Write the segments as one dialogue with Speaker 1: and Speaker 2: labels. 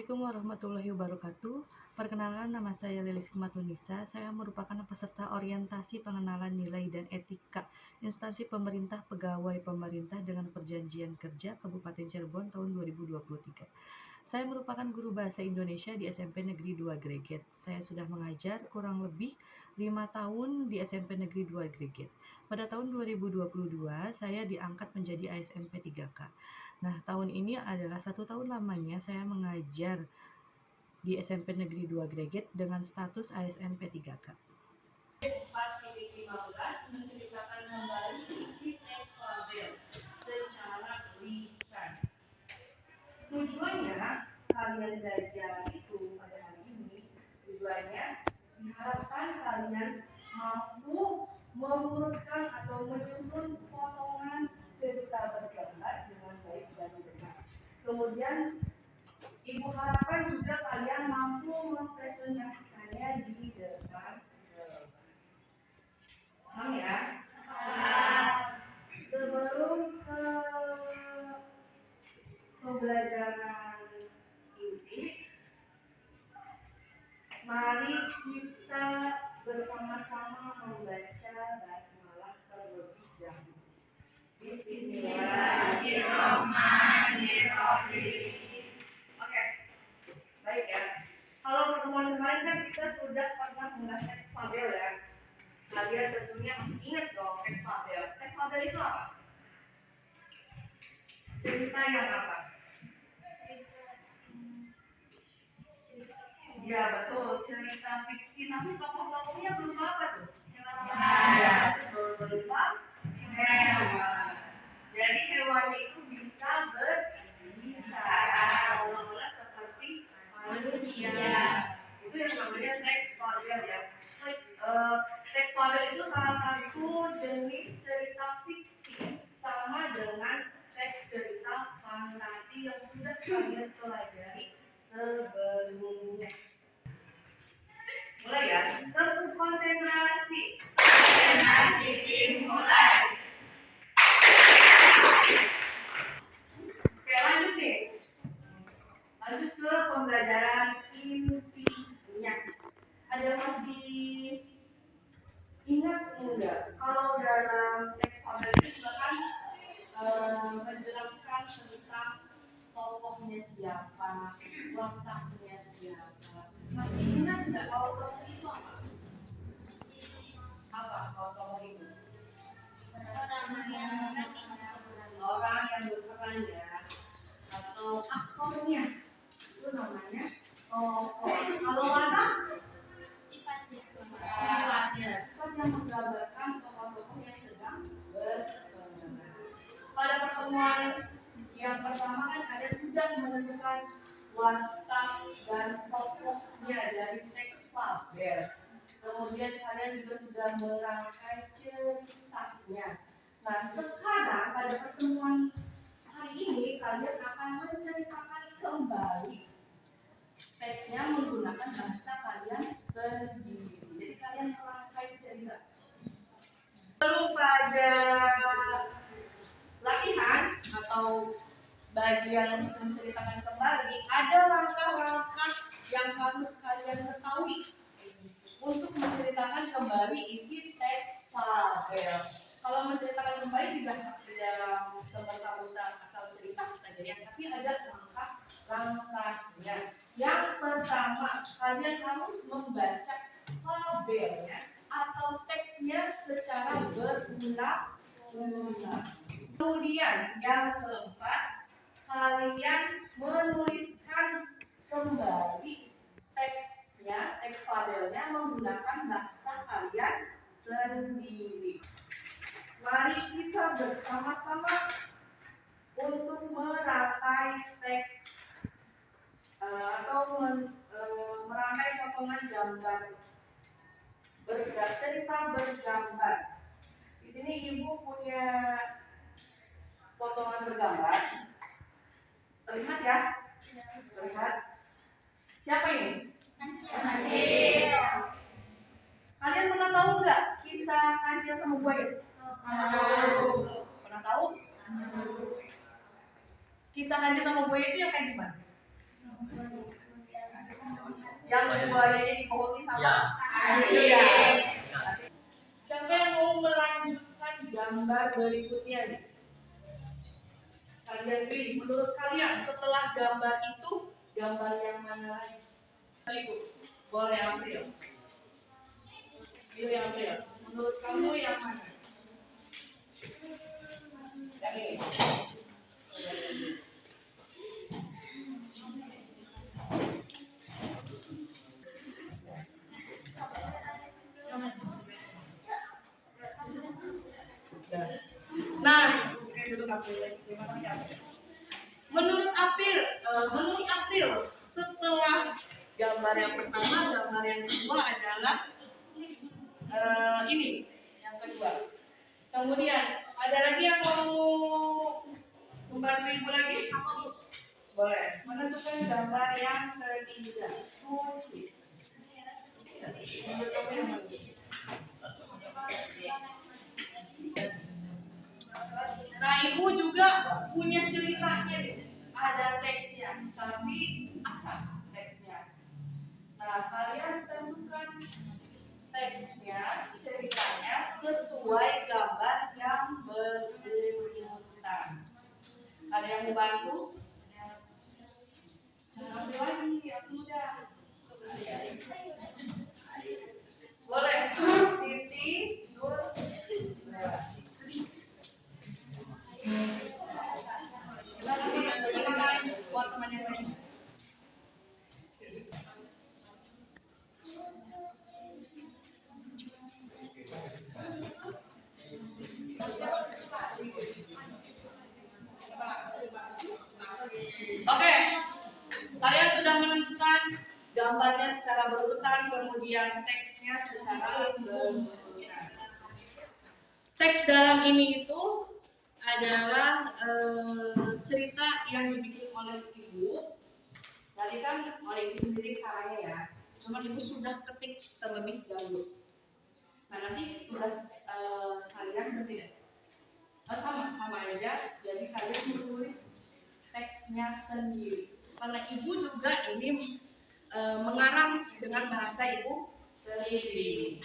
Speaker 1: Assalamualaikum warahmatullahi wabarakatuh. Perkenalkan, nama saya Lilis Hikmatunisa. Saya merupakan peserta orientasi pengenalan nilai dan etika instansi pemerintah pegawai pemerintah dengan perjanjian kerja Kabupaten Cirebon tahun 2023. Saya merupakan guru bahasa Indonesia di SMP Negeri 2 Greget. Saya sudah mengajar kurang lebih 5 tahun di SMP Negeri 2 Greget. Pada tahun 2022, saya diangkat menjadi ASNP 3K. Nah, tahun ini adalah 1 tahun lamanya saya mengajar di SMP Negeri 2 Greget dengan status ASNP 3K. 4-15 menceritakan kembali isi teks fabel secara lisan. Tujuannya kalian belajar itu pada hari ini, tujuannya diharapkan kalian mampu mengurutkan atau menyusun potongan cerita bergambar dengan baik dan benar. Kemudian Ibu harapkan juga kalian mampu mempresentasikannya di depan kelas. Paham ya? Sebelum ke pembelajaran inti, mari kita bersama-sama membaca basmalah terlebih dahulu. Bismillahirrahmanirrahim. Oke, baik ya. Kalau pertemuan kemarin kan kita sudah pernah membahas teks fabel ya. Kalian tentunya masih ingat dong teks fabel. Teks fabel itu apa? Cerita yang apa? Ya betul, cerita fiksi. Tapi tokoh-tokohnya belum apa tuh? Berupa hewan. Jadi hewan itu bisa berbicara seperti manusia. Itu yang namanya teks fabel ya. Teks fabel itu salah satu jenis cerita fiksi sama dengan teks cerita fantasi yang sudah kalian pelajari sebelumnya. Mulai ya, konsentrasi dimulai. Oke, lanjut nih. Lanjut ke pembelajaran intinya. Ada masih ingat enggak kalau dalam teks fabel itu juga kan menjelaskan tentang tokohnya siapa, wataknya siapa. Masih ingat enggak kalau tokoh itu apa? Apa kalau tokoh itu? Orang yang berperan ya, atau aktornya itu namanya tokoh. Kalau watak sifat yang menggambarkan tokoh-tokoh yang sedang berperan. Pada pertemuan yang pertama kan ada sudah menentukan watak dan tokohnya dari teks fabel. Kemudian kalian juga sudah merangkai ceritanya. Nah, sekarang pada pertemuan hari ini kalian akan menceritakan kembali teksnya menggunakan bahasa kalian sendiri. Jadi kalian merangkai cerita. Lalu pada latihan atau bagian untuk menceritakan kembali, ada langkah-langkah yang harus kalian ketahui untuk menceritakan kembali isi teks fabel. Kalau menceritakan kembali tidak semerta-merta asal cerita saja ya, tapi ada langkah-langkahnya. Yang pertama, kalian harus membaca fabelnya atau teksnya secara berulang-ulang. Kemudian yang keempat, kalian menuliskan kembali teksnya, teks fabelnya menggunakan bahasa kalian sendiri. Mari kita bersama-sama untuk merangkai teks atau merangkai potongan gambar cerita bergambar. Di sini ibu punya potongan bergambar. Terlihat ya? Terlihat. Siapa ini? Kancil. Kalian pernah tahu nggak kisah kancil sama buaya? Pernah tahu? Kisah kancil sama buaya itu yang kayak gimana? Yang buayanya dibohongi sama
Speaker 2: Ya.
Speaker 1: Iya. Siapa yang mau melanjutkan gambar berikutnya? Kalian pilih, menurut kalian setelah gambar itu gambar yang mana lagi? Ibu, boleh ambil. Pilih ambil. Menurut kamu yang mana? Yang ini. Nah, terima kasih. Menurut April, setelah gambar yang pertama, gambar yang kedua adalah ini, yang kedua. Kemudian ada lagi yang mau membantu ibu lagi? Boleh. Menentukan gambar yang ketiga. Menurut kamu yang mana? Nah, ibu juga punya ceritanya nih. Ada teksnya, tapi acak teksnya. Nah, kalian tentukan teksnya, ceritanya sesuai gambar yang bersangkutan. Ada yang mau bantu? Jangan ambil lagi, aku udah. Boleh, Siti, Nur, buat teman yang lain. Oke, kalian sudah menentukan gambarnya secara berurutan, kemudian teksnya secara berurutan. Teks dalam ini itu adalah cerita yang dibikin oleh ibu. Tadi kan oleh ibu sendiri caranya ya, cuma ibu sudah ketik terlebih dahulu. Nah, nanti tugas kalian berbeda. Sama aja, jadi kalian menulis teksnya sendiri. Karena ibu juga ini mengarang dengan bahasa ibu sendiri.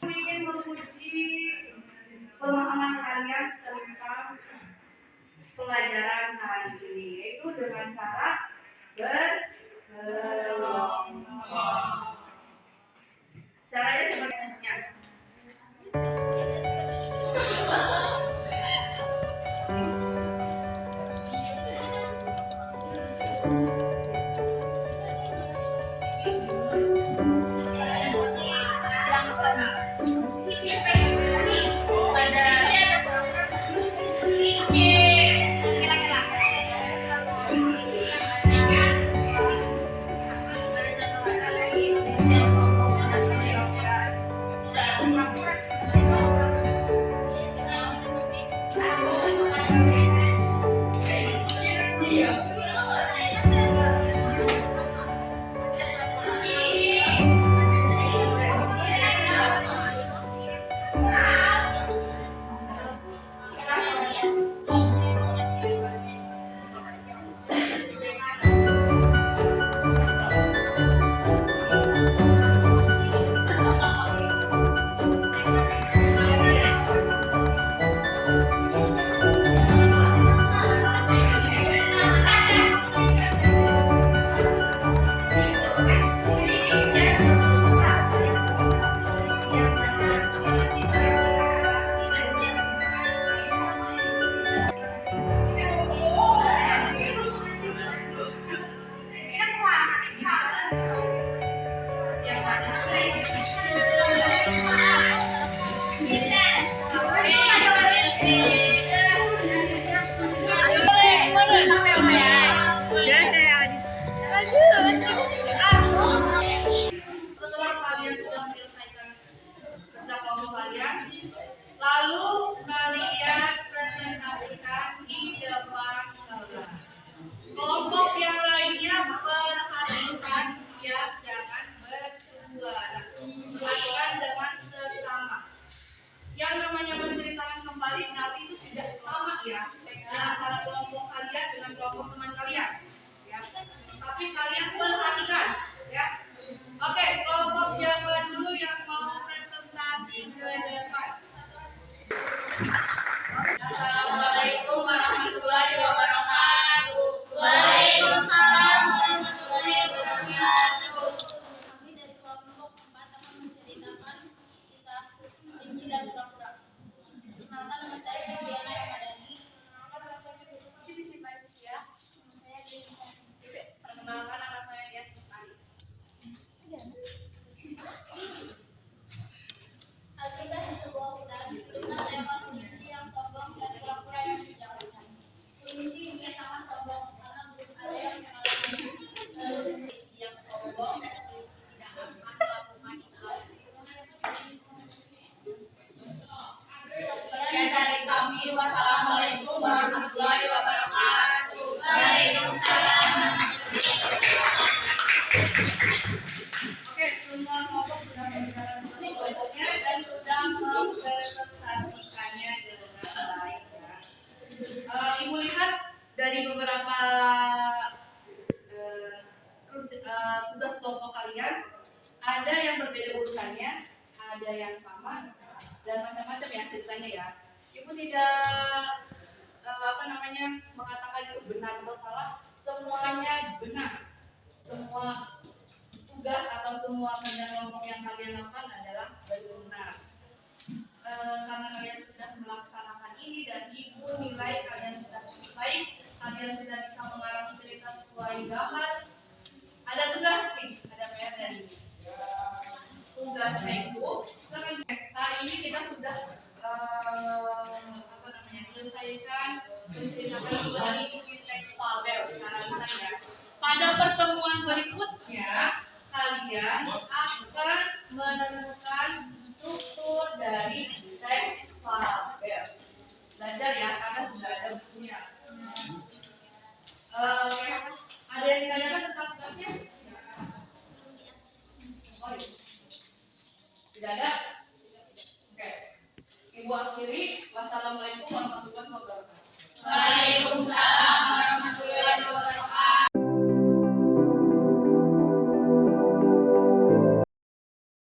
Speaker 1: Ingin menguji pemahaman kalian tentang pelajaran hari ini, yaitu dengan cara berkelompok. Caranya seperti ini. Setelah kalian sudah menyelesaikan kerja kelompok kalian, lalu kalian presentasikan di depan kelas. Kelompok yang lainnya perhatikan ya, jangan bersuara. Lakukan dengan sesama. Yang namanya menceritakan kembali berarti itu tidak sama ya teksnya antara kelompok kalian dengan kelompok teman kalian. Ya. Tapi kalian perhatikan ya.
Speaker 2: Wassalamualaikum warahmatullahi wabarakatuh. Waalaikumsalam. Oke, semua kelompok sudah membicarakan tugasnya dan sudah mempresentasikannya dengan baik ya. Ibu lihat dari beberapa tugas kelompok kalian ada yang berbeda urutannya, ada yang sama dan macam-macam ya ceritanya ya. Ibu tidak mengatakan itu benar atau salah, semuanya benar. Semua tugas atau semua kerja kelompok yang kalian lakukan adalah benar. Karena kalian sudah melaksanakan ini dan ibu nilai kalian sudah cukup baik, kalian sudah bisa mengarang cerita sesuai gambar. Ada tugas nih, ada PR dari ini. Tugasnya itu, hari ini kita sudah menyelesaikan menceritakan kembali isi teks fabel cara desainnya. Pada pertemuan berikutnya, kalian akan menemukan struktur dari teks fabel. Belajar ya, karena sudah ada bukunya. Ada yang ditanyakan tentang tugasnya? Oh, iya. Tidak ada? Oke. Ibu akhiri. Wassalamualaikum warahmatullahi wabarakatuh.
Speaker 3: Waalaikumsalam warahmatullahi wabarakatuh.